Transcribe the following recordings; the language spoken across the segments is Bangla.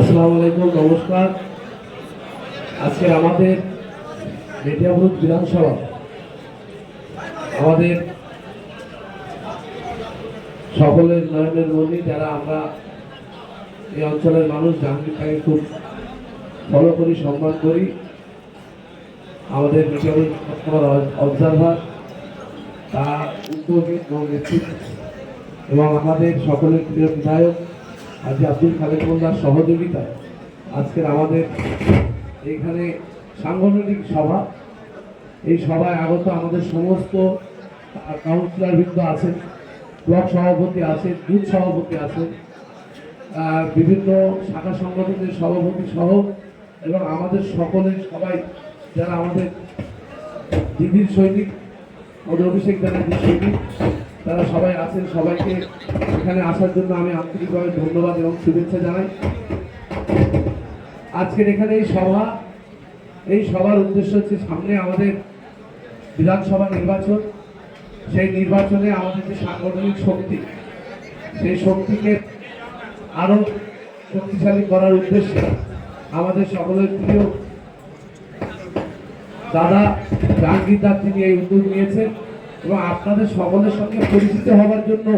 আসসালামু আলাইকুম, নমস্কার। আজকে আমাদের মেটিয়াবুরুজ বিধানসভা আমাদের সকলের নয়নের মনি, যারা আমরা এই অঞ্চলের মানুষ জাহাঙ্গীরকে খুব ফলো করি, সম্মান করি। আমাদের মেটিয়াবুরুজ অবজারভার তার উদ্যোগে এবং নেতৃত্ব এবং আমাদের সকলের প্রিয় বিধায়ক হাজী আব্দুল খালেক মোল্লার সহযোগিতায় আজকের আমাদের এইখানে সাংগঠনিক সভা। এই সভায় আগত আমাদের সমস্ত কাউন্সিলরবৃন্দ আছেন, ব্লক সভাপতি আছেন, বুথ সভাপতি আছেন, বিভিন্ন শাখা সংগঠনের সভাপতি সহ এবং আমাদের সকলের সবাই যারা আমাদের দিদির সৈনিক, আমাদের অভিষেক ব্যানার্জির সৈনিক, তারা সবাই আছেন। সবাইকে এখানে আসার জন্য আমি আন্তরিকভাবে ধন্যবাদ এবং শুভেচ্ছা জানাই। আজকের এখানে এই সভার উদ্দেশ্য হচ্ছে সামনে আমাদের বিধানসভা নির্বাচন। সেই নির্বাচনে আমাদের যে সাংগঠনিক শক্তি, সেই শক্তিকে আরো শক্তিশালী করার উদ্দেশ্যে আমাদের সকলের প্রিয় দাদা জাহাঙ্গীর দা তিনি এই উদ্যোগ নিয়েছেন এবং আপনাদের সকলের সঙ্গে পরিচিত হওয়ার জন্য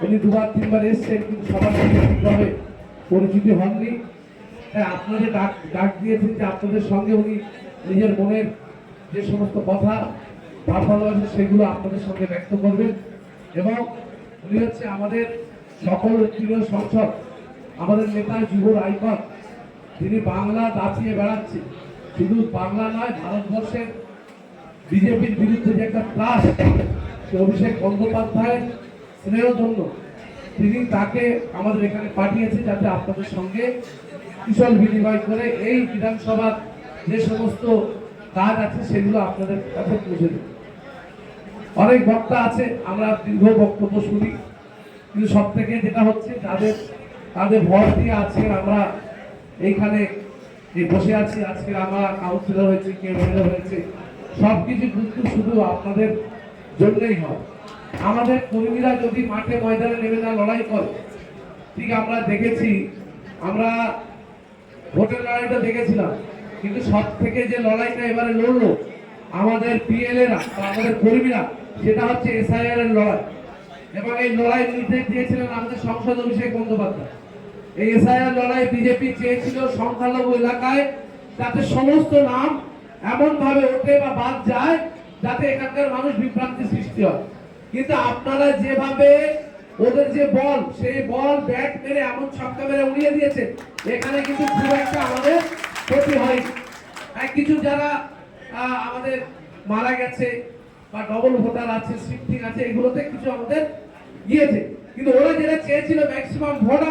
উনি দুবার তিনবার এসছেন, কিন্তু সবার সঙ্গে ঠিকভাবে পরিচিত হননি। তাই আপনাদের ডাক দিয়েছেন যে আপনাদের সঙ্গে উনি নিজের মনের যে সমস্ত কথা ভাব ভালোবাসে সেগুলো আপনাদের সঙ্গে ব্যক্ত করবেন। এবং উনি হচ্ছে আমাদের সকল প্রিয় সংসদ, আমাদের নেতা যুবর আইকন, তিনি বাংলা দাঁচিয়ে বেড়াচ্ছে। শুধু বাংলা নয়, ভারতবর্ষের বিজেপির বিরুদ্ধে যে একটা ত্রাস, সে অভিষেক বন্দ্যোপাধ্যায়ের স্নেহধন্য, তিনি তাকে আমাদের এখানে পাঠিয়েছে যাতে আপনাদের সঙ্গে কুশল বিনিময় করে এই বিধানসভার যে সমস্ত কাজ আছে সেগুলো আপনাদের কাছে পৌঁছে দেবে। অনেক বক্তা আছে, আমরা দীর্ঘ বক্তব্য শুনি, কিন্তু সব থেকে যেটা হচ্ছে তাদের ভর দিয়ে আজকে আমরা এইখানে বসে আছি। আজকে আমরা কাউন্সিলর হয়েছে, কেউ হয়েছে, সবকিছু কিন্তু শুধু আপনাদের জন্যই হয়। আমাদের কর্মীরা যদি মাঠে ময়দানে নেমে না লড়াই করে, ঠিক আমরা দেখেছি, আমরা ভোটের লড়াইটা দেখেছিলাম, কিন্তু সব থেকে যে লড়াইটা এবারে লড়লো আমাদের পিএলএরা, আমাদের কর্মীরা, সেটা হচ্ছে এসআইআর এর লড়াই। এবং এই লড়াই নির্দেশ দিয়েছিলেন আমাদের সংসদ অভিষেক বন্দ্যোপাধ্যায়। এই এসআইআর লড়াই বিজেপি চেয়েছিল সংখ্যালঘু এলাকায় যাতে সমস্ত নাম এমন ভাবে ওঠে বা বাদ যায় যাতে এখানকার মানুষ বিভ্রান্তি সৃষ্টি হয়। কিন্তু আপনারা যেভাবে ওদের যে বল, সেই বল ব্যাট মেরে এমন ছক্কা মেরে উড়িয়ে দিয়েছে, এখানে কিন্তু খুব একটা আমাদের ক্ষতি হয়নি। কিছু যারা আমাদের মারা গেছে বা ডবল ভোটার আছে, শিফটিং আছে, এগুলোতে কিছু আমাদের গিয়েছে, কিন্তু ওরা যেটা চেয়েছিল ম্যাক্সিমাম ভোট